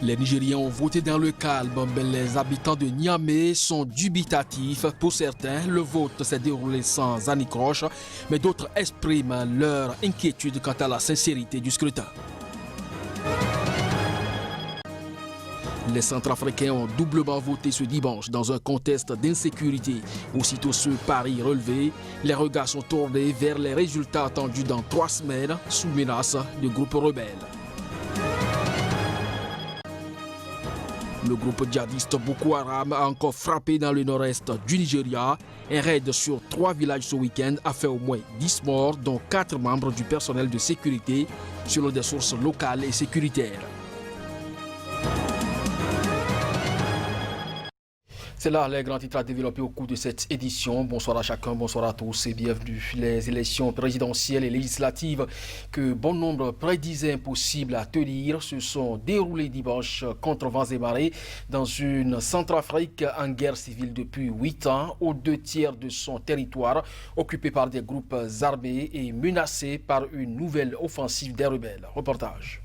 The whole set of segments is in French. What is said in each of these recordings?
Les Nigériens ont voté dans le calme, mais les habitants de Niamey sont dubitatifs. Pour certains, le vote s'est déroulé sans anicroche, mais d'autres expriment leur inquiétude quant à la sincérité du scrutin. Les Centrafricains ont doublement voté ce dimanche dans un contexte d'insécurité. Aussitôt ce pari relevé, les regards sont tournés vers les résultats attendus dans 3 semaines sous menace de groupes rebelles. Le groupe djihadiste Boko Haram a encore frappé dans le nord-est du Nigeria. Un raid sur 3 villages ce week-end a fait au moins 10 morts, dont 4 membres du personnel de sécurité, selon des sources locales et sécuritaires. C'est là les grands titres à développer au cours de cette édition. Bonsoir à chacun, bonsoir à tous et bienvenue. Les élections présidentielles et législatives que bon nombre prédisaient impossibles à tenir se sont déroulées dimanche contre vents et marées dans une Centrafrique en guerre civile depuis 8 ans, aux 2 tiers de son territoire occupé par des groupes armés et menacé par une nouvelle offensive des rebelles. Reportage.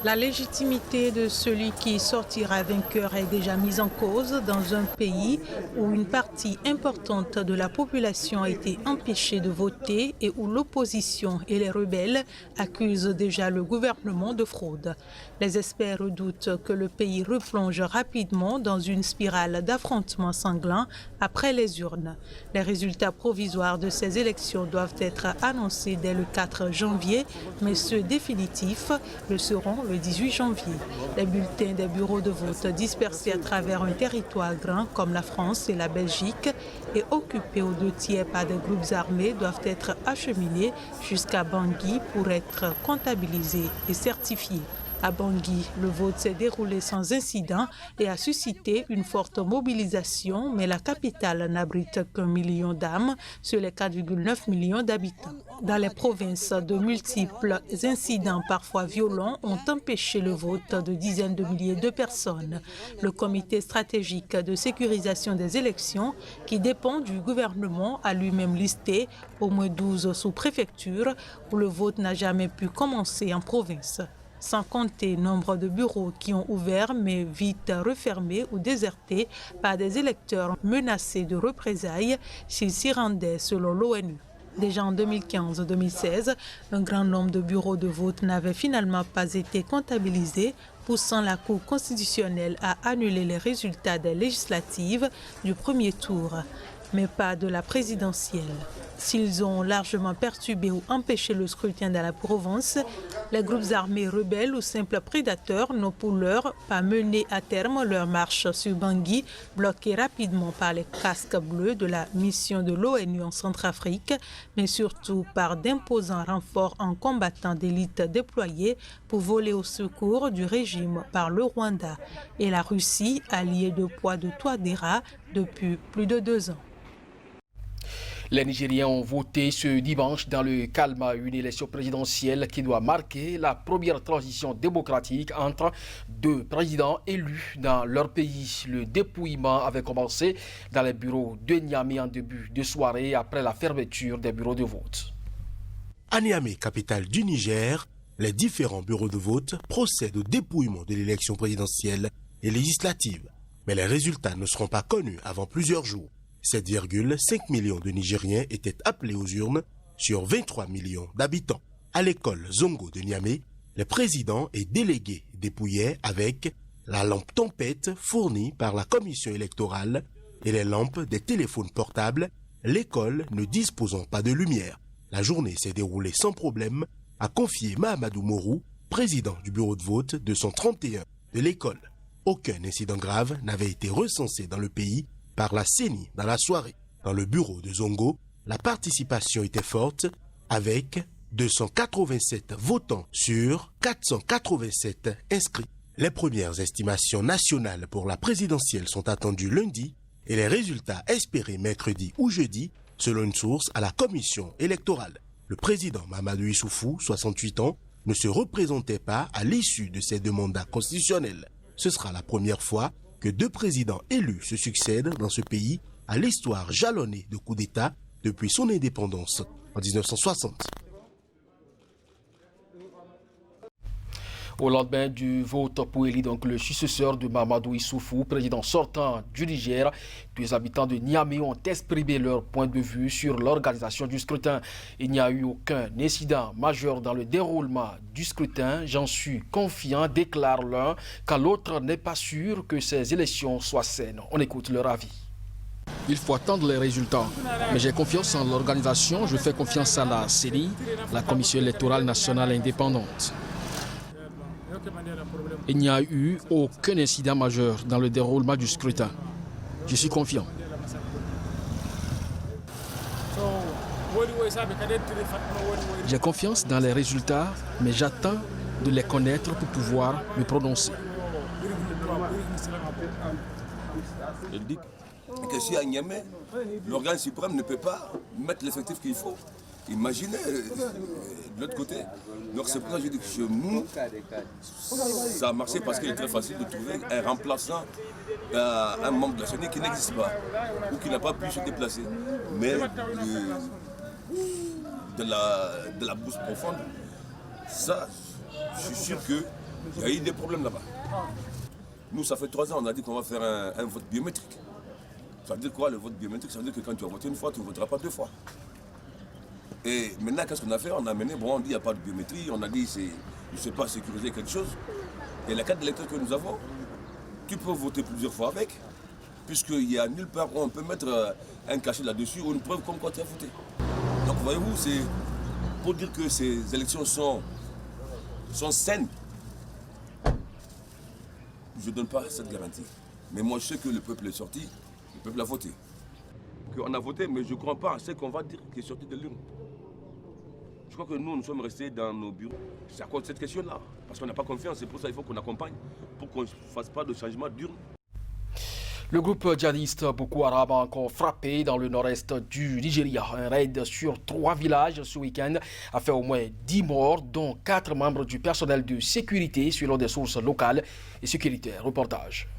La légitimité de celui qui sortira vainqueur est déjà mise en cause dans un pays où une partie importante de la population a été empêchée de voter et où l'opposition et les rebelles accusent déjà le gouvernement de fraude. Les experts redoutent que le pays replonge rapidement dans une spirale d'affrontements sanglants après les urnes. Les résultats provisoires de ces élections doivent être annoncés dès le 4 janvier, mais ceux définitifs le seront le 18 janvier. Les bulletins des bureaux de vote dispersés à travers un territoire grand comme la France et la Belgique et occupés aux 2 tiers par des groupes armés doivent être acheminés jusqu'à Bangui pour être comptabilisés et certifiés. À Bangui, le vote s'est déroulé sans incident et a suscité une forte mobilisation, mais la capitale n'abrite qu'1 million d'âmes sur les 4,9 millions d'habitants. Dans les provinces, de multiples incidents parfois violents ont empêché le vote de dizaines de milliers de personnes. Le comité stratégique de sécurisation des élections, qui dépend du gouvernement, a lui-même listé au moins 12 sous-préfectures où le vote n'a jamais pu commencer en province. Sans compter nombre de bureaux qui ont ouvert mais vite refermés ou désertés par des électeurs menacés de représailles s'ils s'y rendaient selon l'ONU. Déjà en 2015-2016, un grand nombre de bureaux de vote n'avaient finalement pas été comptabilisés, poussant la Cour constitutionnelle à annuler les résultats des législatives du premier tour, mais pas de la présidentielle. S'ils ont largement perturbé ou empêché le scrutin dans la Provence, les groupes armés rebelles ou simples prédateurs n'ont pour l'heure pas mené à terme leur marche sur Bangui, bloquée rapidement par les casques bleus de la mission de l'ONU en Centrafrique, mais surtout par d'imposants renforts en combattants d'élite déployés pour voler au secours du régime par le Rwanda et la Russie, alliée de poids de Touadéra depuis plus de 2 ans. Les Nigériens ont voté ce dimanche dans le calme à une élection présidentielle qui doit marquer la première transition démocratique entre 2 présidents élus dans leur pays. Le dépouillement avait commencé dans les bureaux de Niamey en début de soirée après la fermeture des bureaux de vote. À Niamey, capitale du Niger, les différents bureaux de vote procèdent au dépouillement de l'élection présidentielle et législative. Mais les résultats ne seront pas connus avant plusieurs jours. 7,5 millions de Nigériens étaient appelés aux urnes sur 23 millions d'habitants. À l'école Zongo de Niamey, les présidents et délégués dépouillaient avec la lampe tempête fournie par la commission électorale et les lampes des téléphones portables, l'école ne disposant pas de lumière. La journée s'est déroulée sans problème, a confié Mahamadou Morou, président du bureau de vote 231 de l'école. Aucun incident grave n'avait été recensé dans le pays par la CENI dans la soirée. Dans le bureau de Zongo, la participation était forte avec 287 votants sur 487 inscrits. Les premières estimations nationales pour la présidentielle sont attendues lundi et les résultats espérés mercredi ou jeudi selon une source à la commission électorale. Le président Mahamadou Issoufou, 68 ans, ne se représentait pas à l'issue de ces 2 mandats constitutionnels. Ce sera la première fois que 2 présidents élus se succèdent dans ce pays à l'histoire jalonnée de coups d'État depuis son indépendance en 1960. Au lendemain du vote pour élire donc le successeur de Mamadou Issoufou, président sortant du Niger, les habitants de Niamey ont exprimé leur point de vue sur l'organisation du scrutin. Il n'y a eu aucun incident majeur dans le déroulement du scrutin. J'en suis confiant, déclare l'un, car l'autre n'est pas sûr que ces élections soient saines. On écoute leur avis. Il faut attendre les résultats. Mais j'ai confiance en l'organisation. Je fais confiance à la CENI, la Commission électorale nationale indépendante. Il n'y a eu aucun incident majeur dans le déroulement du scrutin. Je suis confiant. J'ai confiance dans les résultats, mais j'attends de les connaître pour pouvoir me prononcer. Je dis que si à Niamey, l'organe suprême ne peut pas mettre l'effectif qu'il faut. Imaginez de l'autre côté. Donc c'est pour ça que je dis que chez nous, ça a marché parce qu'il est très facile de trouver un remplaçant à un membre de la CENI qui n'existe pas ou qui n'a pas pu se déplacer. Mais de la bourse profonde, ça, je suis sûr qu'il y a eu des problèmes là-bas. Nous, ça fait 3 ans, on a dit qu'on va faire un vote biométrique. Ça veut dire quoi le vote biométrique? Ça veut dire que quand tu as voté une fois, tu ne voteras pas 2 fois. Et maintenant, qu'est-ce qu'on a fait? On a amené, bon, on dit qu'il n'y a pas de biométrie, on a dit c'est, je ne sais pas, sécuriser quelque chose. Et la carte d'électeur que nous avons, tu peux voter plusieurs fois avec, puisqu'il n'y a nulle part où on peut mettre un cachet là-dessus ou une preuve comme quoi tu as voté. Donc voyez-vous, c'est pour dire que ces élections sont saines. Je ne donne pas cette garantie. Mais moi, je sais que le peuple est sorti, le peuple a voté. On a voté, mais je ne crois pas à ce qu'on va dire qui est sorti de l'urne. Je crois que nous sommes restés dans nos bureaux. C'est à cause de cette question-là. Parce qu'on n'a pas confiance, c'est pour ça qu'il faut qu'on accompagne, pour qu'on ne fasse pas de changement d'urne. Le groupe djihadiste Boko Haram a encore frappé dans le nord-est du Nigeria. Un raid sur 3 villages ce week-end a fait au moins 10 morts, dont 4 membres du personnel de sécurité, selon des sources locales et sécuritaires. Reportage.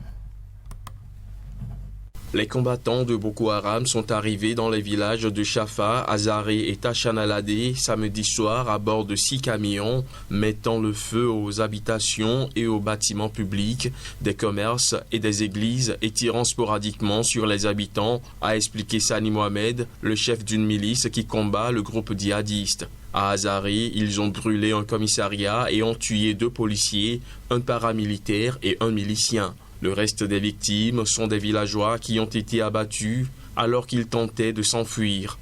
Les combattants de Boko Haram sont arrivés dans les villages de Chafa, Azaré et Tachanalade samedi soir à bord de 6 camions, mettant le feu aux habitations et aux bâtiments publics, des commerces et des églises et tirant sporadiquement sur les habitants, a expliqué Sani Mohamed, le chef d'une milice qui combat le groupe djihadiste. À Azaré, ils ont brûlé un commissariat et ont tué 2 policiers, un paramilitaire et un milicien. Le reste des victimes sont des villageois qui ont été abattus alors qu'ils tentaient de s'enfuir.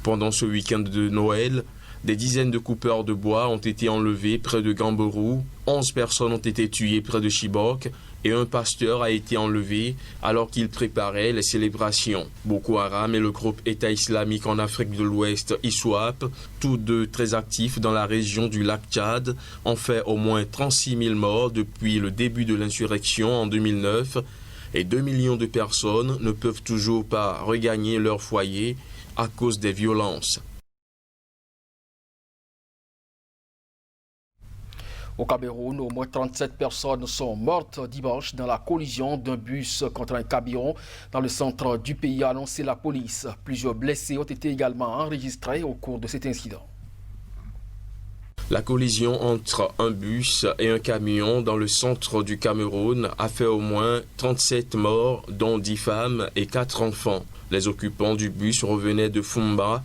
Pendant ce week-end de Noël, des dizaines de coupeurs de bois ont été enlevés près de Gamborou, 11 personnes ont été tuées près de Chibok et un pasteur a été enlevé alors qu'il préparait les célébrations. Boko Haram et le groupe État islamique en Afrique de l'Ouest, ISWAP, tous deux très actifs dans la région du lac Tchad, ont fait au moins 36 000 morts depuis le début de l'insurrection en 2009 et 2 millions de personnes ne peuvent toujours pas regagner leur foyer à cause des violences. Au Cameroun, au moins 37 personnes sont mortes dimanche dans la collision d'un bus contre un camion dans le centre du pays, a annoncé la police. Plusieurs blessés ont été également enregistrés au cours de cet incident. La collision entre un bus et un camion dans le centre du Cameroun a fait au moins 37 morts, dont 10 femmes et 4 enfants. Les occupants du bus revenaient de Fumba,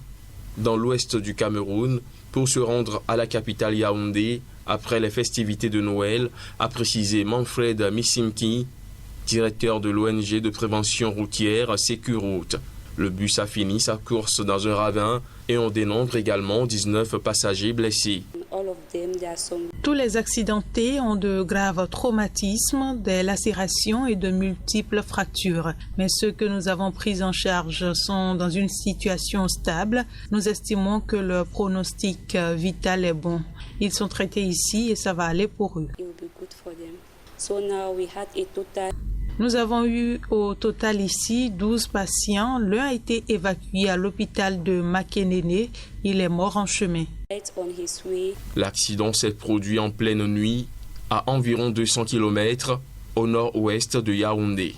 dans l'ouest du Cameroun, pour se rendre à la capitale Yaoundé après les festivités de Noël, a précisé Manfred Missimki, directeur de l'ONG de prévention routière Sécuroute. Le bus a fini sa course dans un ravin et on dénombre également 19 passagers blessés. Tous les accidentés ont de graves traumatismes, des lacérations et de multiples fractures. Mais ceux que nous avons pris en charge sont dans une situation stable. Nous estimons que leur pronostic vital est bon. Ils sont traités ici et ça va aller pour eux. Nous avons eu au total ici 12 patients. L'un a été évacué à l'hôpital de Makenene. Il est mort en chemin. L'accident s'est produit en pleine nuit à environ 200 km au nord-ouest de Yaoundé.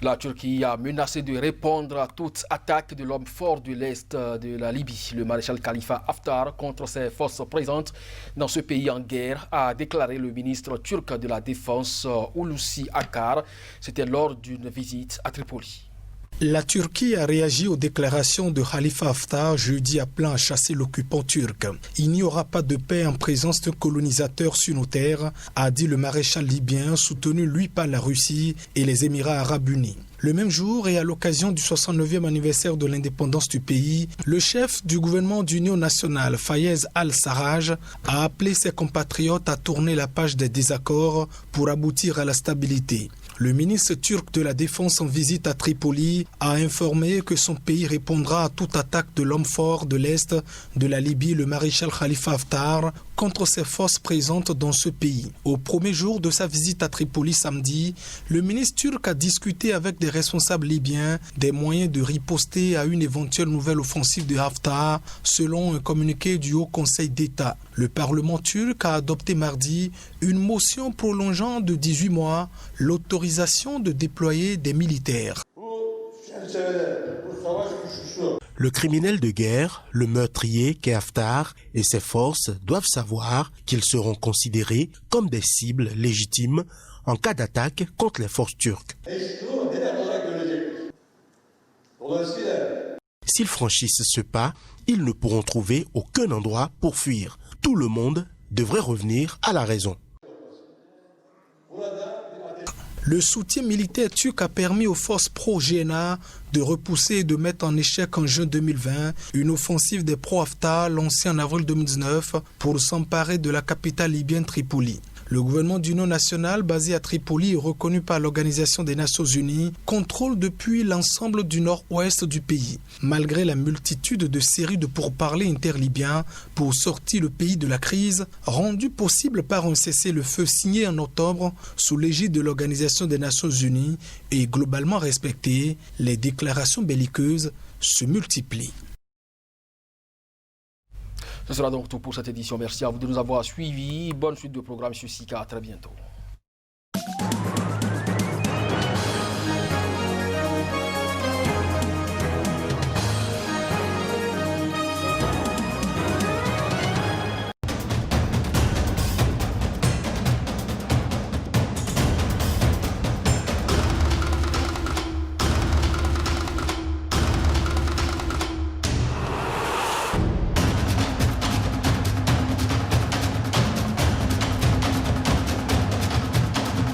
La Turquie a menacé de répondre à toute attaque de l'homme fort de l'Est de la Libye, le maréchal Khalifa Haftar, contre ses forces présentes dans ce pays en guerre, a déclaré le ministre turc de la Défense Hulusi Akar. C'était lors d'une visite à Tripoli. La Turquie a réagi aux déclarations de Khalifa Haftar jeudi appelant à chasser l'occupant turc. Il n'y aura pas de paix en présence d'un colonisateur sur nos terres, a dit le maréchal libyen, soutenu lui par la Russie et les Émirats arabes unis. Le même jour et à l'occasion du 69e anniversaire de l'indépendance du pays, le chef du gouvernement d'union nationale, Fayez al-Sarraj, a appelé ses compatriotes à tourner la page des désaccords pour aboutir à la stabilité. Le ministre turc de la Défense en visite à Tripoli a informé que son pays répondra à toute attaque de l'homme fort de l'Est de la Libye, le maréchal Khalifa Haftar, contre ses forces présentes dans ce pays. Au premier jour de sa visite à Tripoli samedi, le ministre turc a discuté avec des responsables libyens des moyens de riposter à une éventuelle nouvelle offensive de Haftar, selon un communiqué du Haut Conseil d'État. Le Parlement turc a adopté mardi une motion prolongeant de 18 mois l'autorisation de déployer des militaires. Le criminel de guerre, le meurtrier qu'est Haftar et ses forces doivent savoir qu'ils seront considérés comme des cibles légitimes en cas d'attaque contre les forces turques. S'ils franchissent ce pas, ils ne pourront trouver aucun endroit pour fuir. Tout le monde devrait revenir à la raison. Le soutien militaire turc a permis aux forces pro-GNA de repousser et de mettre en échec en juin 2020 une offensive des pro-Haftar lancée en avril 2019 pour s'emparer de la capitale libyenne Tripoli. Le gouvernement d'union nationale basé à Tripoli et reconnu par l'Organisation des Nations Unies contrôle depuis l'ensemble du nord-ouest du pays. Malgré la multitude de séries de pourparlers interlibyens pour sortir le pays de la crise, rendue possible par un cessez-le-feu signé en octobre sous l'égide de l'Organisation des Nations Unies et globalement respectée, les déclarations belliqueuses se multiplient. Ce sera donc tout pour cette édition. Merci à vous de nous avoir suivis. Bonne suite de programme sur SICA. À très bientôt.